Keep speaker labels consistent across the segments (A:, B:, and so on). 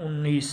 A: 19।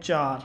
A: 4।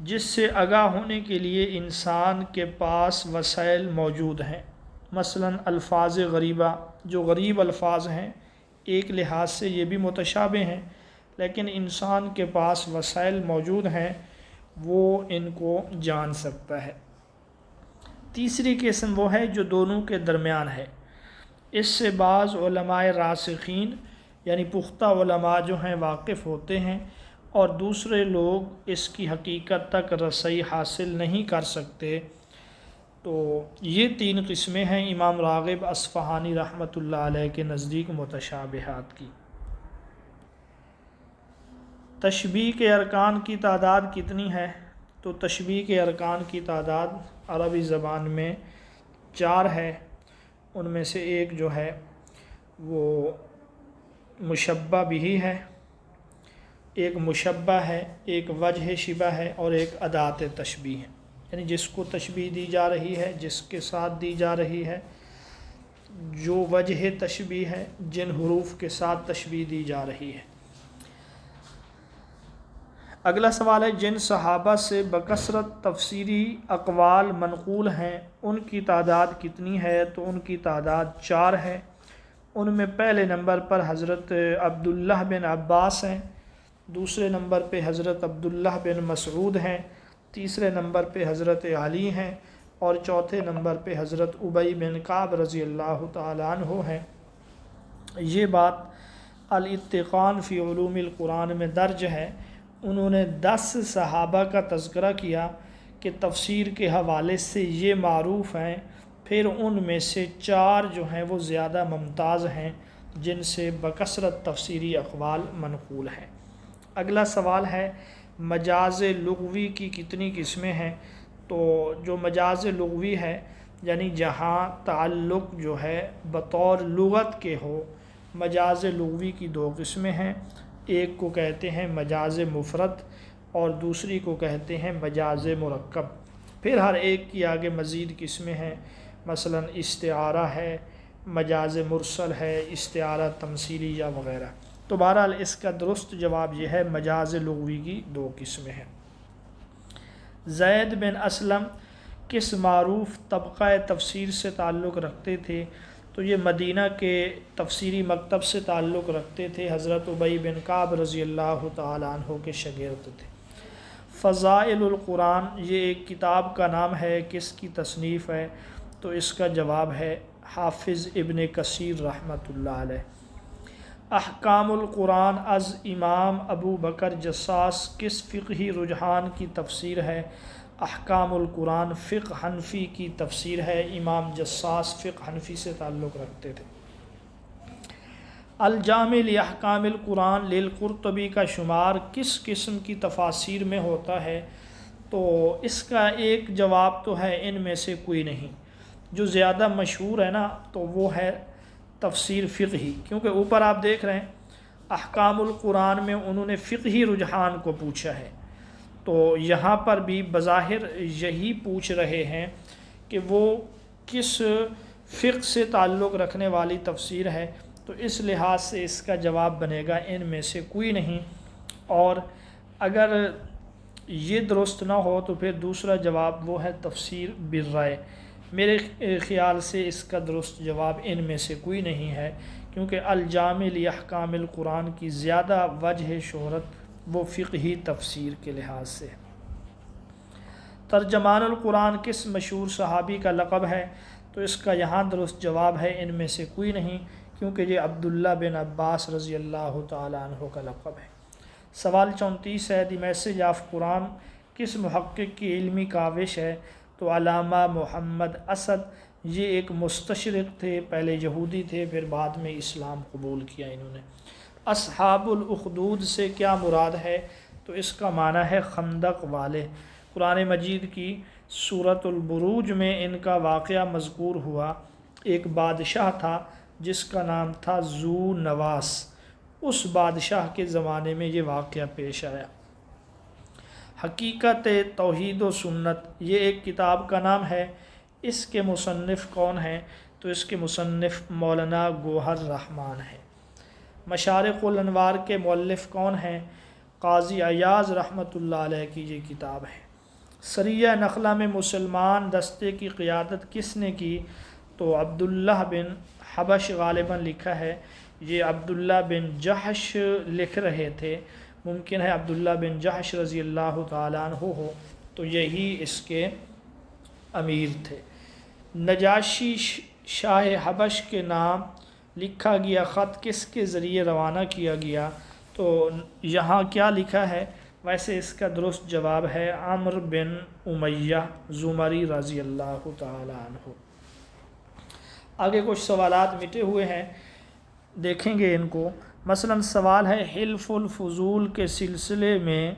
A: جس سے آگاہ ہونے کے لیے انسان کے پاس وسائل موجود ہیں۔ مثلا الفاظ غریبہ، جو غریب الفاظ ہیں ایک لحاظ سے یہ بھی متشابہ ہیں، لیکن انسان کے پاس وسائل موجود ہیں، وہ ان کو جان سکتا ہے۔ تیسری قسم وہ ہے جو دونوں کے درمیان ہے۔ اس سے بعض علماء راسخین یعنی پختہ علماء جو ہیں واقف ہوتے ہیں، اور دوسرے لوگ اس کی حقیقت تک رسائی حاصل نہیں کر سکتے۔ تو یہ تین قسمیں ہیں امام راغب اصفہانی رحمۃ اللہ علیہ کے نزدیک متشابہات کی۔ تشبیہ کے ارکان کی تعداد کتنی ہے؟ تو تشبیہ کے ارکان کی تعداد عربی زبان میں 4 ہے۔ ان میں سے ایک جو ہے وہ مشبہ بھی ہے، ایک مشبہ ہے، ایک وجہ شبہ ہے، اور ایک ادات تشبیہ ہے، یعنی جس کو تشبیہ دی جا رہی ہے، جس کے ساتھ دی جا رہی ہے، جو وجہ تشبیہ ہے، جن حروف کے ساتھ تشبیہ دی جا رہی ہے۔ اگلا سوال ہے جن صحابہ سے بکثرت تفسیری اقوال منقول ہیں ان کی تعداد کتنی ہے؟ تو ان کی تعداد 4 ہے۔ ان میں پہلے نمبر پر حضرت عبداللہ بن عباس ہیں، دوسرے نمبر پہ حضرت عبداللہ بن مسعود ہیں، تیسرے نمبر پہ حضرت علی ہیں، اور چوتھے نمبر پہ حضرت ابی بن کعب رضی اللہ تعالیٰ عنہ ہیں۔ یہ بات الاتقان فی علوم القرآن میں درج ہے۔ انہوں نے 10 صحابہ کا تذکرہ کیا کہ تفسیر کے حوالے سے یہ معروف ہیں، پھر ان میں سے 4 جو ہیں وہ زیادہ ممتاز ہیں جن سے بکثرت تفسیری اقوال منقول ہیں۔ اگلا سوال ہے مجاز لغوی کی کتنی قسمیں ہیں؟ تو جو مجاز لغوی ہے یعنی جہاں تعلق جو ہے بطور لغت کے ہو، مجاز لغوی کی 2 قسمیں ہیں۔ ایک کو کہتے ہیں مجاز مفرد اور دوسری کو کہتے ہیں مجاز مرکب۔ پھر ہر ایک کی آگے مزید قسمیں ہیں، مثلا استعارہ ہے، مجاز مرسل ہے، استعارہ تمثیلی یا وغیرہ۔ تو بہرحال اس کا درست جواب یہ ہے مجاز لغوی کی 2 قسمیں ہیں۔ زید بن اسلم کس معروف طبقہ تفسیر سے تعلق رکھتے تھے؟ تو یہ مدینہ کے تفسیری مکتب سے تعلق رکھتے تھے، حضرت ابی بن کعب رضی اللہ تعالیٰ عنہ کے شاگرد تھے۔ فضائل القرآن یہ ایک کتاب کا نام ہے، کس کی تصنیف ہے؟ تو اس کا جواب ہے حافظ ابن کثیر رحمۃ اللہ علیہ۔ احکام القرآن از امام ابو بکر جساس کس فقہی رجحان کی تفسیر ہے؟ احکام القرآن فقہ حنفی کی تفسیر ہے، امام جساس فقہ حنفی سے تعلق رکھتے تھے۔ الجامع لاحکام القرآن للقرطبی کا شمار کس قسم کی تفاسیر میں ہوتا ہے؟ تو اس کا ایک جواب تو ہے ان میں سے کوئی نہیں۔ جو زیادہ مشہور ہے نا تو وہ ہے تفسیر فقہی، کیونکہ اوپر آپ دیکھ رہے ہیں احکام القرآن میں انہوں نے فقہی رجحان کو پوچھا ہے، تو یہاں پر بھی بظاہر یہی پوچھ رہے ہیں کہ وہ کس فقہ سے تعلق رکھنے والی تفسیر ہے، تو اس لحاظ سے اس کا جواب بنے گا ان میں سے کوئی نہیں۔ اور اگر یہ درست نہ ہو تو پھر دوسرا جواب وہ ہے تفسیر بالرائے۔ میرے خیال سے اس کا درست جواب ان میں سے کوئی نہیں ہے، کیونکہ الجامع لاحکام القرآن کی زیادہ وجہ شہرت وہ فقہی تفسیر کے لحاظ سے ہے۔ ترجمان القرآن کس مشہور صحابی کا لقب ہے؟ تو اس کا یہاں درست جواب ہے ان میں سے کوئی نہیں، کیونکہ یہ عبداللہ بن عباس رضی اللہ تعالیٰ عنہ کا لقب ہے۔ سوال 34 ہے دی میسج آف قرآن کس محقق کی علمی کاوش ہے؟ تو علامہ محمد اسد، یہ ایک مستشرق تھے، پہلے یہودی تھے پھر بعد میں اسلام قبول کیا انہوں نے۔ اصحاب الاخدود سے کیا مراد ہے؟ تو اس کا معنی ہے خندق والے۔ قرآن مجید کی سورۃ البروج میں ان کا واقعہ مذکور ہوا۔ ایک بادشاہ تھا جس کا نام تھا ذو نواس، اس بادشاہ کے زمانے میں یہ واقعہ پیش آیا۔ حقیقت توحید و سنت یہ ایک کتاب کا نام ہے، اس کے مصنف کون ہیں؟ تو اس کے مصنف مولانا گوہر رحمان ہیں۔ مشارق الانوار کے مؤلف کون ہیں؟ قاضی ایاز رحمۃ اللہ علیہ کی یہ کتاب ہے۔ سریہ نخلا میں مسلمان دستے کی قیادت کس نے کی؟ تو عبداللہ بن حبش غالباً لکھا ہے، یہ عبداللہ بن جحش لکھ رہے تھے، ممکن ہے عبداللہ بن جحش رضی اللہ تعالیٰ عنہ ہو، تو یہی اس کے امیر تھے۔ نجاشی شاہ حبش کے نام لکھا گیا خط کس کے ذریعے روانہ کیا گیا؟ تو یہاں کیا لکھا ہے؟ ویسے اس کا درست جواب ہے عمرو بن امیہ زمری رضی اللہ تعالی عنہ۔ آگے کچھ سوالات مٹے ہوئے ہیں، دیکھیں گے ان کو۔ مثلا سوال ہے حلف الفضول کے سلسلے میں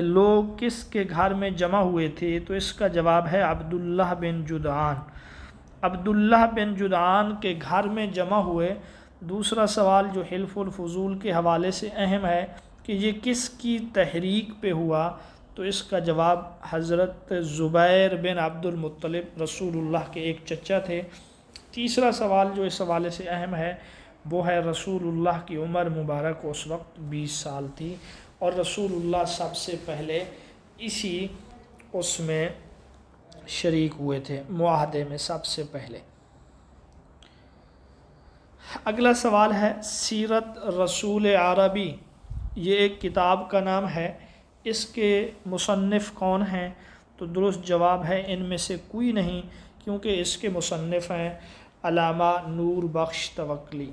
A: لوگ کس کے گھر میں جمع ہوئے تھے؟ تو اس کا جواب ہے عبداللہ بن جدعان، عبداللہ بن جدعان کے گھر میں جمع ہوئے۔ دوسرا سوال جو حلف الفضول کے حوالے سے اہم ہے کہ یہ کس کی تحریک پہ ہوا؟ تو اس کا جواب حضرت زبیر بن عبد المطلب رسول اللہ کے ایک چچا تھے۔ تیسرا سوال جو اس حوالے سے اہم ہے وہ ہے رسول اللہ کی عمر مبارک اس وقت 20 سال تھی، اور رسول اللہ سب سے پہلے اسی اس میں شریک ہوئے تھے، معاہدے میں سب سے پہلے۔ اگلا سوال ہے سیرت رسول عربی، یہ ایک کتاب کا نام ہے، اس کے مصنف کون ہیں؟ تو درست جواب ہے ان میں سے کوئی نہیں، کیونکہ اس کے مصنف ہیں علامہ نور بخش توکلی۔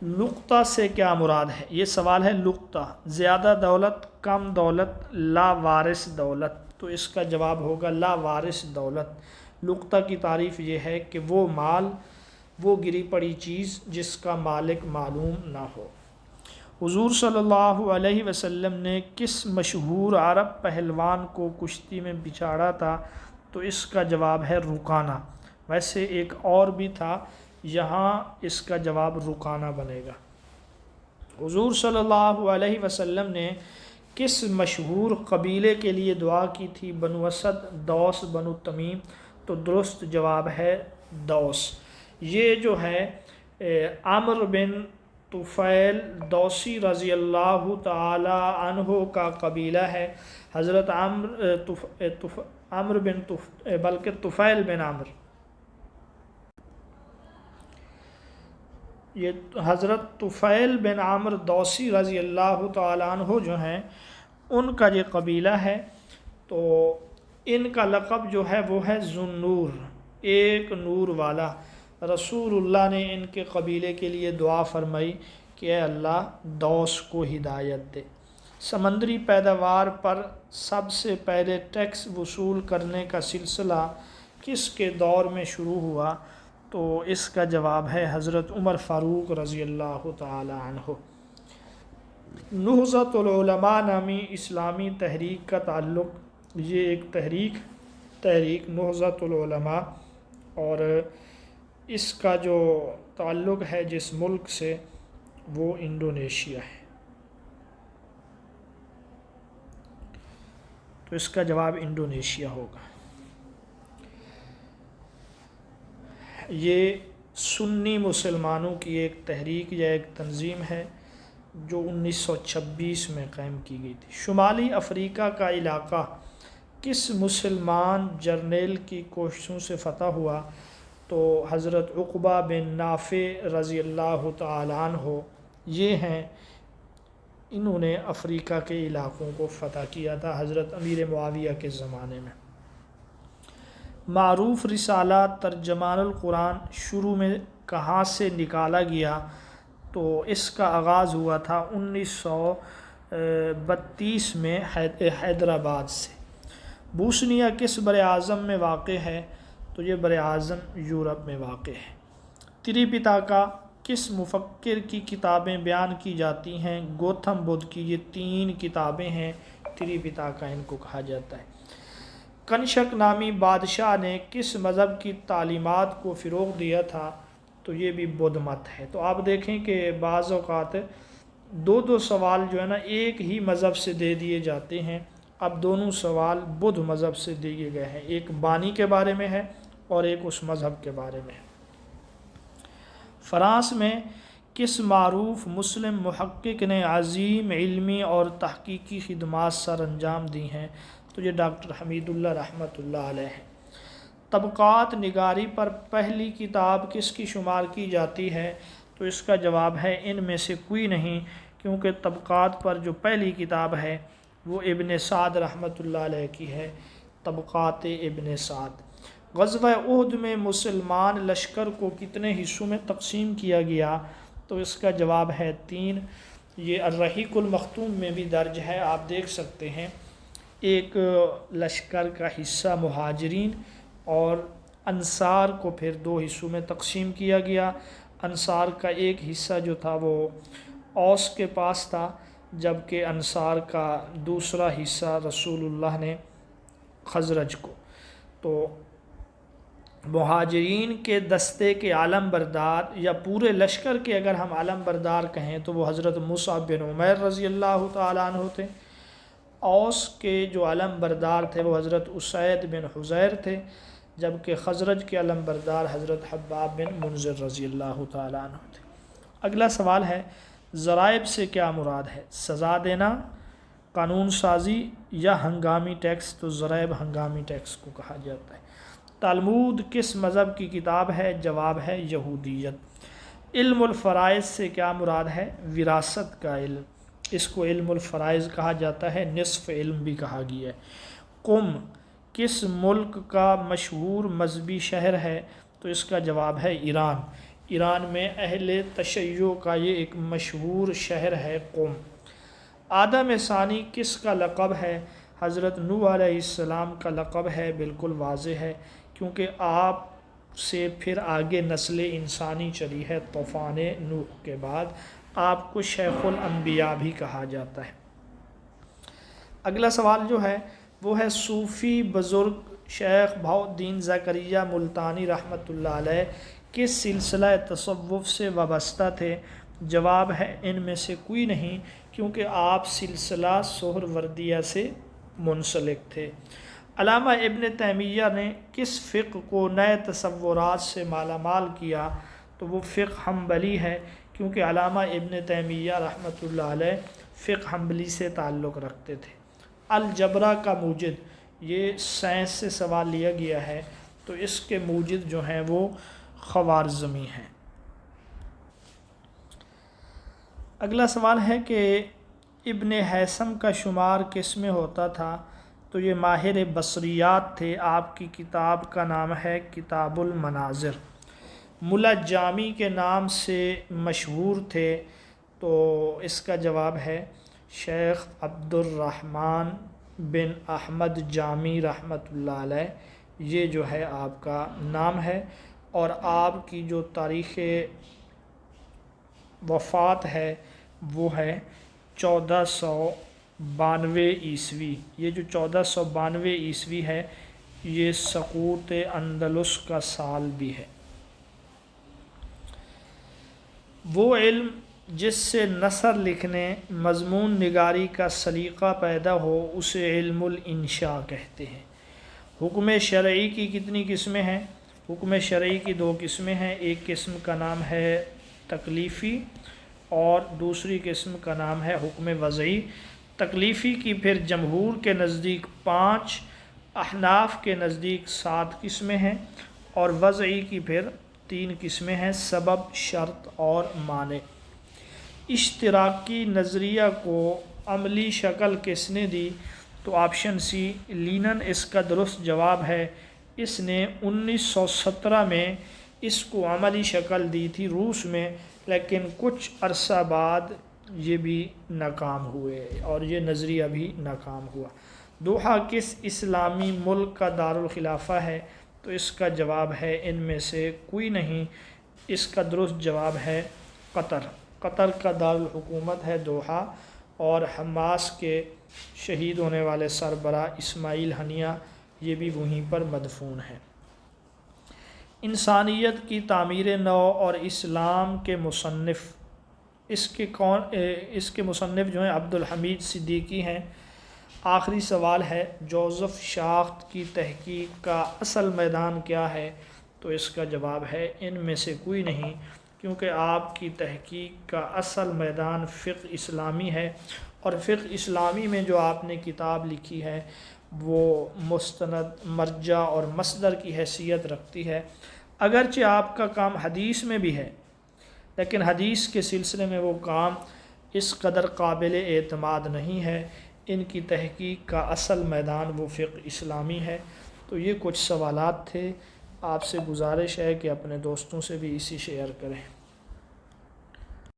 A: لقطہ سے کیا مراد ہے؟ یہ سوال ہے لقطہ، زیادہ دولت، کم دولت، لا وارث دولت، تو اس کا جواب ہوگا لا وارث دولت۔ لقطہ کی تعریف یہ ہے کہ وہ مال، وہ گری پڑی چیز جس کا مالک معلوم نہ ہو۔ حضور صلی اللہ علیہ وسلم نے کس مشہور عرب پہلوان کو کشتی میں بچھاڑا تھا؟ تو اس کا جواب ہے رکانہ۔ ویسے ایک اور بھی تھا، یہاں اس کا جواب رکانہ بنے گا۔ حضور صلی اللہ علیہ وسلم نے کس مشہور قبیلے کے لیے دعا کی تھی؟ بنو اسد، دوس، بنو تمیم، تو درست جواب ہے دوس۔ یہ جو ہے عمرو بن طفیل دوسی رضی اللہ تعالی عنہ کا قبیلہ ہے۔ حضرت عمرو بن بلکہ طفیل بن عمرو، یہ حضرت طفیل بن عمرو دوسی رضی اللہ تعالیٰ عنہ جو ہیں ان کا یہ قبیلہ ہے، تو ان کا لقب جو ہے وہ ہے ذوالنور، ایک نور والا۔ رسول اللہ نے ان کے قبیلے کے لیے دعا فرمائی کہ اے اللہ دوس کو ہدایت دے۔ سمندری پیداوار پر سب سے پہلے ٹیکس وصول کرنے کا سلسلہ کس کے دور میں شروع ہوا؟ تو اس کا جواب ہے حضرت عمر فاروق رضی اللہ تعالی عنہ۔ نہضت العلماء نامی اسلامی تحریک کا تعلق، یہ ایک تحریک نہضت العلماء، اور اس کا جو تعلق ہے جس ملک سے وہ انڈونیشیا ہے، تو اس کا جواب انڈونیشیا ہوگا۔ یہ سنی مسلمانوں کی ایک تحریک یا ایک تنظیم ہے جو 1926 میں قائم کی گئی تھی۔ شمالی افریقہ کا علاقہ کس مسلمان جرنیل کی کوششوں سے فتح ہوا؟ تو حضرت عقبہ بن نافع رضی اللہ تعالی عنہ یہ ہیں، انہوں نے افریقہ کے علاقوں کو فتح کیا تھا حضرت امیر معاویہ کے زمانے میں۔ معروف رسالہ ترجمان القرآن شروع میں کہاں سے نکالا گیا؟ تو اس کا آغاز ہوا تھا 1932 میں حیدرآباد سے۔ بوسنیا کس بر اعظم میں واقع ہے؟ تو یہ بر اعظم یورپ میں واقع ہے۔ تریپیٹاکا کس مفکر کی کتابیں بیان کی جاتی ہیں؟ گوتم بدھ کی، یہ 3 کتابیں ہیں، تریپیٹاکا ان کو کہا جاتا ہے۔ کنشک نامی بادشاہ نے کس مذہب کی تعلیمات کو فروغ دیا تھا؟ تو یہ بھی بدھ مت ہے۔ تو آپ دیکھیں کہ بعض اوقات 2 سوال جو ہے نا ایک ہی مذہب سے دے دیے جاتے ہیں، اب دونوں سوال بدھ مذہب سے دیے گئے ہیں، ایک بانی کے بارے میں ہے اور ایک اس مذہب کے بارے میں ہے۔ فرانس میں کس معروف مسلم محقق نے عظیم علمی اور تحقیقی خدمات سر انجام دی ہیں؟ تو یہ ڈاکٹر حمید اللہ رحمۃ اللہ علیہ ہیں۔ طبقات نگاری پر پہلی کتاب کس کی شمار کی جاتی ہے؟ تو اس کا جواب ہے ان میں سے کوئی نہیں، کیونکہ طبقات پر جو پہلی کتاب ہے وہ ابن سعد رحمۃ اللہ علیہ کی ہے، طبقات ابن سعد۔ غزوہ احد میں مسلمان لشکر کو کتنے حصوں میں تقسیم کیا گیا؟ تو اس کا جواب ہے 3۔ یہ الرحیق المختوم میں بھی درج ہے، آپ دیکھ سکتے ہیں۔ ایک لشکر کا حصہ مہاجرین اور انصار کو پھر 2 حصوں میں تقسیم کیا گیا۔ انصار کا ایک حصہ جو تھا وہ اوس کے پاس تھا، جبکہ انصار کا دوسرا حصہ رسول اللہ نے خزرج کو۔ تو مہاجرین کے دستے کے علم بردار یا پورے لشکر کے اگر ہم علم بردار کہیں تو وہ حضرت مصعب بن عمیر رضی اللہ تعالیٰ عنہ تھے۔ اوس کے جو علم بردار تھے وہ حضرت اسید بن حضیر تھے، جبکہ خزرج کے علم بردار حضرت حباب بن منذر رضی اللہ تعالیٰ عنہ تھے۔ اگلا سوال ہے ضرائب سے کیا مراد ہے؟ سزا دینا، قانون سازی یا ہنگامی ٹیکس؟ تو ضرائب ہنگامی ٹیکس کو کہا جاتا ہے۔ تلمود کس مذہب کی کتاب ہے؟ جواب ہے یہودیت۔ علم الفرائض سے کیا مراد ہے؟ وراثت کا علم، اس کو علم الفرائض کہا جاتا ہے، نصف علم بھی کہا گیا ہے۔ قم کس ملک کا مشہور مذہبی شہر ہے؟ تو اس کا جواب ہے ایران۔ ایران میں اہل تشیع کا یہ ایک مشہور شہر ہے قم۔ آدم ثانی کس کا لقب ہے؟ حضرت نوح علیہ السلام کا لقب ہے، بالکل واضح ہے، کیونکہ آپ سے پھر آگے نسل انسانی چلی ہے طوفان نوح کے بعد، آپ کو شیخ الانبیاء بھی کہا جاتا ہے۔ اگلا سوال جو ہے وہ ہے صوفی بزرگ شیخ بہاؤالدین زکریا ملتانی رحمۃ اللہ علیہ کس سلسلہ تصوف سے وابستہ تھے؟ جواب ہے ان میں سے کوئی نہیں، کیونکہ آپ سلسلہ سہروردیہ سے منسلک تھے۔ علامہ ابن تیمیہ نے کس فقہ کو نئے تصورات سے مالا مال کیا؟ تو وہ فقہ حنبلی ہے، کیونکہ علامہ ابن تیمیہ رحمۃ اللہ علیہ فقہ حنبلی سے تعلق رکھتے تھے۔ الجبرا کا موجد، یہ سائنس سے سوال لیا گیا ہے، تو اس کے موجد جو ہیں وہ خوارزمی ہیں۔ اگلا سوال ہے کہ ابن حیثم کا شمار کس میں ہوتا تھا؟ تو یہ ماہر بصریات تھے، آپ کی کتاب کا نام ہے کتاب المناظر۔ ملا جامی کے نام سے مشہور تھے، تو اس کا جواب ہے شیخ عبد الرحمن بن احمد جامی رحمۃ اللہ علیہ، یہ جو ہے آپ کا نام ہے، اور آپ کی جو تاریخ وفات ہے وہ ہے 1492 عیسوی۔ یہ جو 1492 عیسوی ہے یہ سقوط اندلس کا سال بھی ہے۔ وہ علم جس سے نثر لکھنے، مضمون نگاری کا سلیقہ پیدا ہو اسے علم الانشاء کہتے ہیں۔ حکم شرعی کی کتنی قسمیں ہیں؟ حکم شرعی کی 2 قسمیں ہیں، ایک قسم کا نام ہے تکلیفی اور دوسری قسم کا نام ہے حکم وضعی۔ تکلیفی کی پھر جمہور کے نزدیک 5، احناف کے نزدیک 7 قسمیں ہیں، اور وضعی کی پھر 3 قسمیں ہیں، سبب، شرط اور مانع۔ اشتراکی نظریہ کو عملی شکل کس نے دی؟ تو آپشن سی لینن اس کا درست جواب ہے۔ اس نے 1917 میں اس کو عملی شکل دی تھی روس میں، لیکن کچھ عرصہ بعد یہ بھی ناکام ہوئے اور یہ نظریہ بھی ناکام ہوا۔ دوحہ کس اسلامی ملک کا دارالخلافہ ہے؟ تو اس کا جواب ہے ان میں سے کوئی نہیں، اس کا درست جواب ہے قطر۔ قطر کا دارالحکومت ہے دوحہ، اور حماس کے شہید ہونے والے سربراہ اسماعیل ہنیہ یہ بھی وہیں پر مدفون ہیں۔ انسانیت کی تعمیر نو اور اسلام کے مصنف، اس کے مصنف جو ہیں عبد الحمید صدیقی ہیں۔ آخری سوال ہے جوزف شاخت کی تحقیق کا اصل میدان کیا ہے؟ تو اس کا جواب ہے ان میں سے کوئی نہیں، کیونکہ آپ کی تحقیق کا اصل میدان فقہ اسلامی ہے، اور فقہ اسلامی میں جو آپ نے کتاب لکھی ہے وہ مستند مرجع اور مصدر کی حیثیت رکھتی ہے، اگرچہ آپ کا کام حدیث میں بھی ہے، لیکن حدیث کے سلسلے میں وہ کام اس قدر قابل اعتماد نہیں ہے۔ ان کی تحقیق کا اصل میدان وہ فقہ اسلامی ہے۔ تو یہ کچھ سوالات تھے، آپ سے گزارش ہے کہ اپنے دوستوں سے بھی اسی شیئر کریں۔